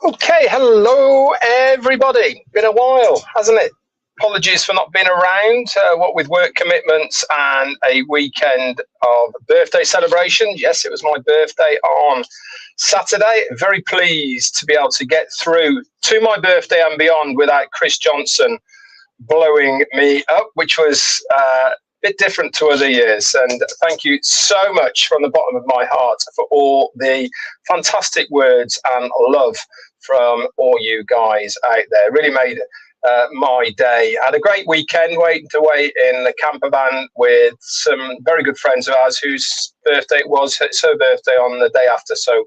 Okay, hello everybody. Been a while, hasn't it? Apologies for not being around, what with work commitments and a weekend of birthday celebrations. Yes, it was my birthday on Saturday. Very pleased to be able to get through to my birthday and beyond without Chris Johnson blowing me up, which was a bit different to other years. And thank you so much from the bottom of my heart for all the fantastic words and love from all you guys out there. Really made my day. I had a great weekend waiting away in the camper van with some very good friends of ours whose birthday it was. It's her birthday on the day after. So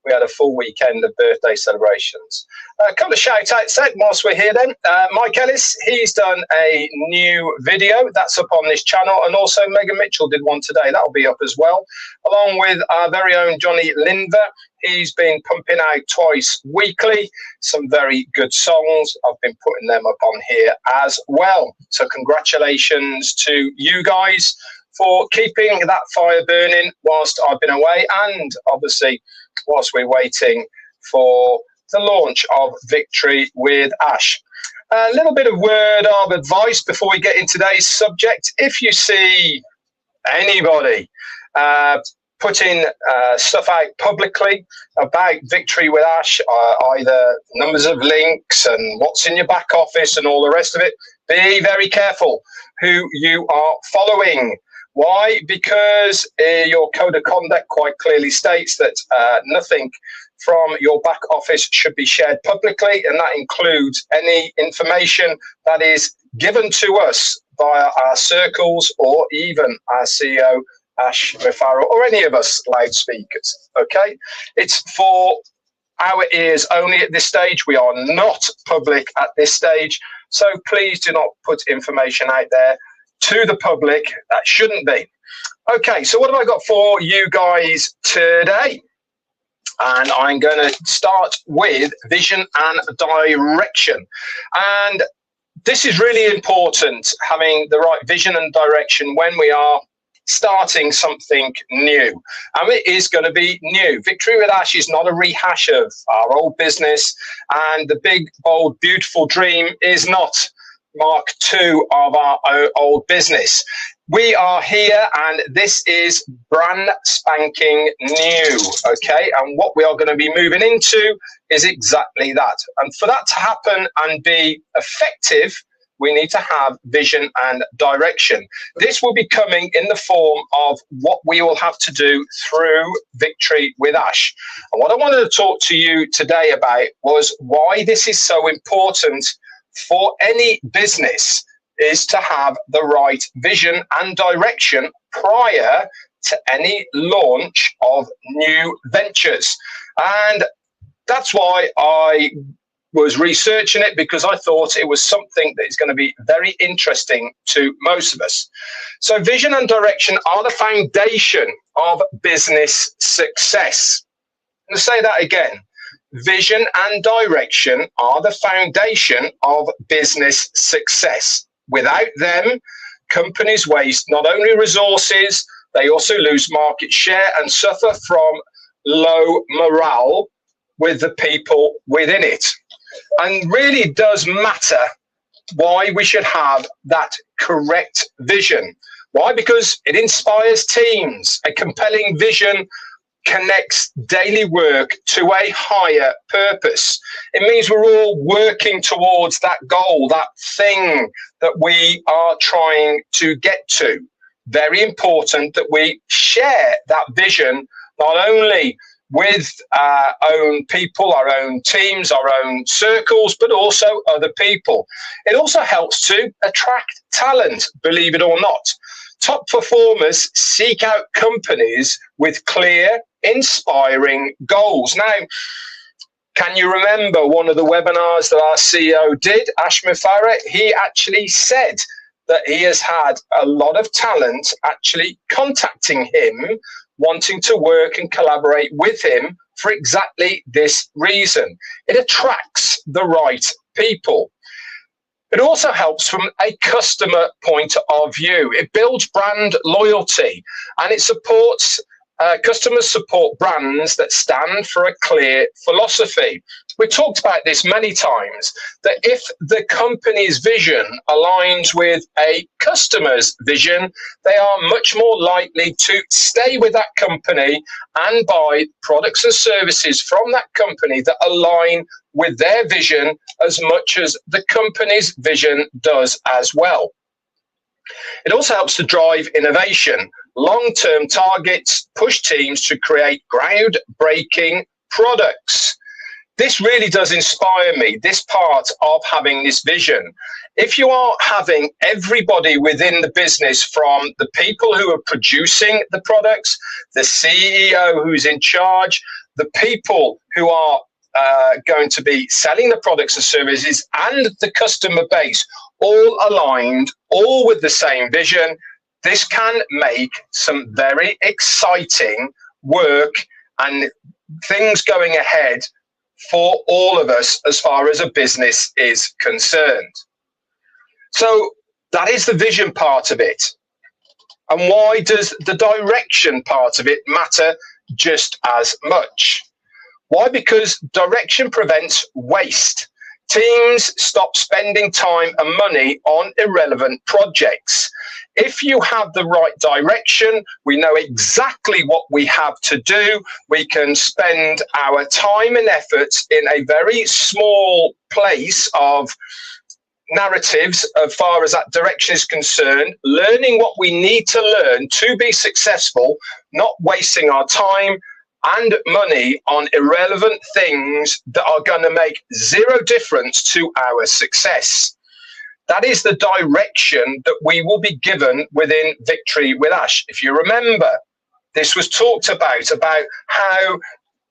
we had a full weekend of birthday celebrations. A couple of shout outs then whilst we're here then. Mike Ellis, he's done a new video that's up on this channel, and also Megan Mitchell did one today. That'll be up as well, along with our very own Johnny Linder. He's been pumping out twice weekly some very good songs. I've been putting them up on here as well. So congratulations to you guys for keeping that fire burning whilst I've been away, and obviously whilst we're waiting for the launch of Victory with Ash. A little bit of word of advice before we get into today's subject. If you see anybody putting stuff out publicly about Victory with Ash, either numbers of links and what's in your back office and all the rest of it, be very careful who you are following. Why? Because your code of conduct quite clearly states that nothing from your back office should be shared publicly, and that includes any information that is given to us via our circles or even our CEO, Ash Mufara, or any of us loudspeakers. Okay? It's for our ears only at this stage. We are not public at this stage, so please do not put information out there to the public that shouldn't be. Okay, so what have I got for you guys today? And I'm going to start with vision and direction. And this is really important, having the right vision and direction when we are starting something new. And it is going to be new. Victory with Ash is not a rehash of our old business, and the big, bold, beautiful dream is not Mark II of our old business. We are here, and this is brand spanking new, okay? And what we are going to be moving into is exactly that. And for that to happen and be effective, we need to have vision and direction. This will be coming in the form of what we will have to do through Victory with Ash. And what I wanted to talk to you today about was why this is so important for any business, is to have the right vision and direction prior to any launch of new ventures. And that's why I was researching it, because I thought it was something that is going to be very interesting to most of us. So vision and direction are the foundation of business success. I'm going to say that again. Vision and direction are the foundation of business success. Without them, companies waste not only resources, they also lose market share and suffer from low morale with the people within it. And really does matter why we should have that correct vision. Why? Because it inspires teams. A compelling vision connects daily work to a higher purpose. It means we're all working towards that goal, that thing that we are trying to get to. Very important that we share that vision, not only with our own people, our own teams, our own circles, but also other people. It also helps to attract talent, believe it or not. Top performers seek out companies with clear, inspiring goals. Now, can you remember one of the webinars that our CEO did, Ash Mufara? He actually said that he has had a lot of talent actually contacting him, wanting to work and collaborate with him for exactly this reason. It attracts the right people. It also helps from a customer point of view. It builds brand loyalty, and it supports Customers support brands that stand for a clear philosophy. We talked about this many times, that if the company's vision aligns with a customer's vision, they are much more likely to stay with that company and buy products and services from that company that align with their vision as much as the company's vision does as well. It also helps to drive innovation. Long-term targets push teams to create groundbreaking products. This really does inspire me, this part of having this vision. If you are having everybody within the business, from the people who are producing the products, the CEO who's in charge, the people who are going to be selling the products and services, and the customer base, all aligned, all with the same vision, this can make some very exciting work and things going ahead for all of us as far as a business is concerned. So that is the vision part of it. And why does the direction part of it matter just as much? Why? Because direction prevents waste. Teams stop spending time and money on irrelevant projects. If you have the right direction, we know exactly what we have to do. We can spend our time and efforts in a very small place of narratives as far as that direction is concerned, learning what we need to learn to be successful, not wasting our time and money on irrelevant things that are going to make zero difference to our success. That is the direction that we will be given within Victory with Ash. If you remember, this was talked about how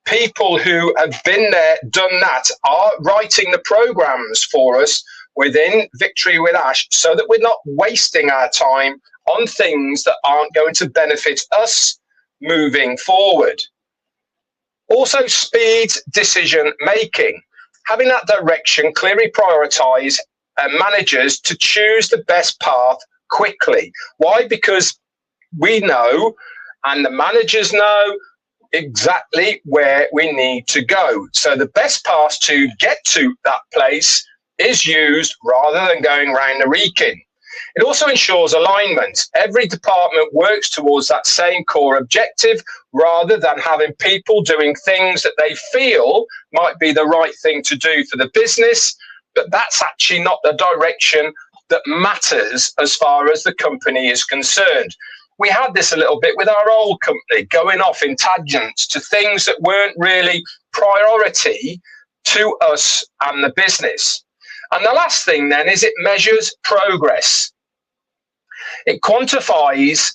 people who have been there, done that, are writing the programs for us within Victory with Ash, so that we're not wasting our time on things that aren't going to benefit us moving forward. Also, speed decision making. Having that direction clearly prioritize managers to choose the best path quickly. Why? Because we know, and the managers know, exactly where we need to go. So the best path to get to that place is used rather than going round the Wrekin. It also ensures alignment. Every department works towards that same core objective, rather than having people doing things that they feel might be the right thing to do for the business, but that's actually not the direction that matters as far as the company is concerned. We had this a little bit with our old company, going off in tangents to things that weren't really priority to us and the business. And the last thing then is it measures progress. It quantifies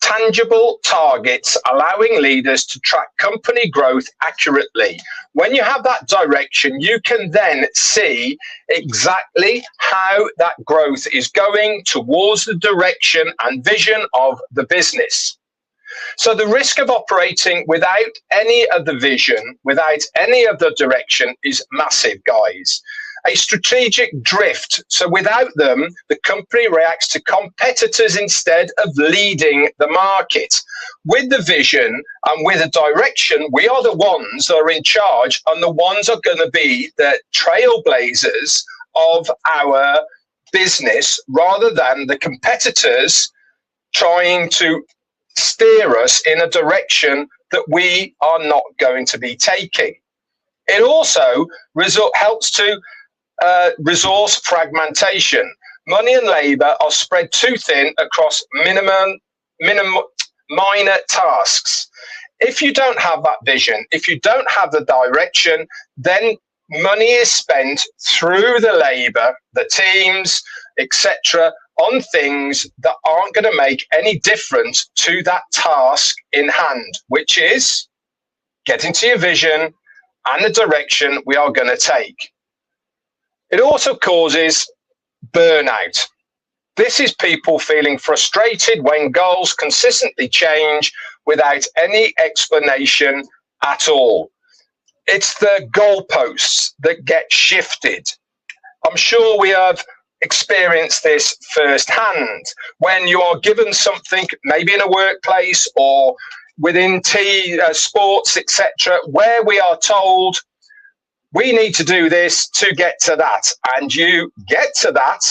tangible targets, allowing leaders to track company growth accurately. When you have that direction, you can then see exactly how that growth is going towards the direction and vision of the business. So the risk of operating without any of the vision, without any of the direction, is massive, guys. A strategic drift. So without them, the company reacts to competitors instead of leading the market. With the vision and with the direction, we are the ones that are in charge, and the ones are going to be the trailblazers of our business, rather than the competitors trying to steer us in a direction that we are not going to be taking. It also helps to resource fragmentation. Money and labour are spread too thin across minor tasks. If you don't have that vision, if you don't have the direction, then money is spent through the labour, the teams, etc., on things that aren't going to make any difference to that task in hand, which is getting to your vision and the direction we are going to take. It also causes burnout. This is people feeling frustrated when goals consistently change without any explanation at all. It's the goalposts that get shifted. I'm sure we have experienced this firsthand when you are given something, maybe in a workplace, or within sports, etc., where we are told we need to do this to get to that, and you get to that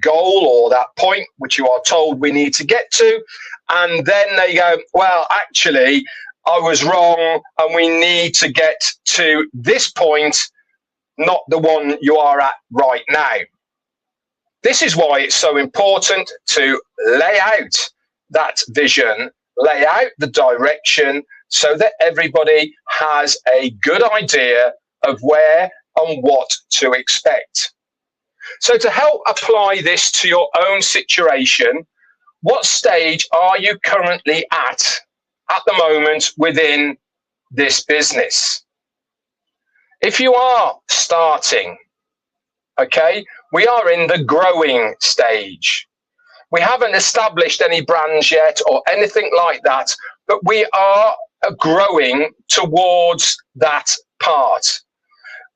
goal or that point which you are told we need to get to, and then they go, well, actually, I was wrong, and we need to get to this point, not the one you are at right now. This is why it's so important to lay out that vision, lay out the direction, so that everybody has a good idea of where and what to expect. So to help apply this to your own situation, what stage are you currently at the moment within this business? If you are starting, okay, we are in the growing stage. We haven't established any brands yet or anything like that, but we are growing towards that part.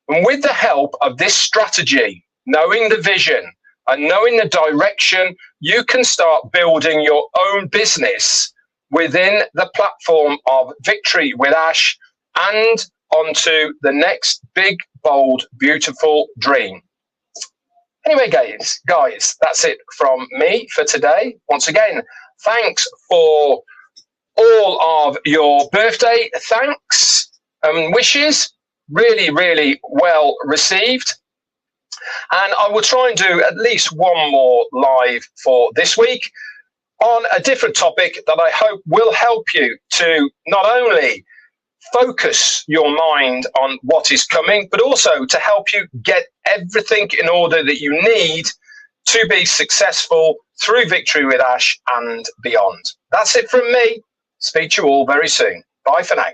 And with the help of this strategy, knowing the vision and knowing the direction, you can start building your own business within the platform of Victory with Ash and onto the next big, bold, beautiful dream. Anyway, guys, that's it from me for today. Once again, thanks for all of your birthday thanks and wishes. Really, really well received. And I will try and do at least one more live for this week on a different topic that I hope will help you to not only focus your mind on what is coming, but also to help you get everything in order that you need to be successful through Victory with Ash and beyond. That's it from me. Speak to you all very soon. Bye for now.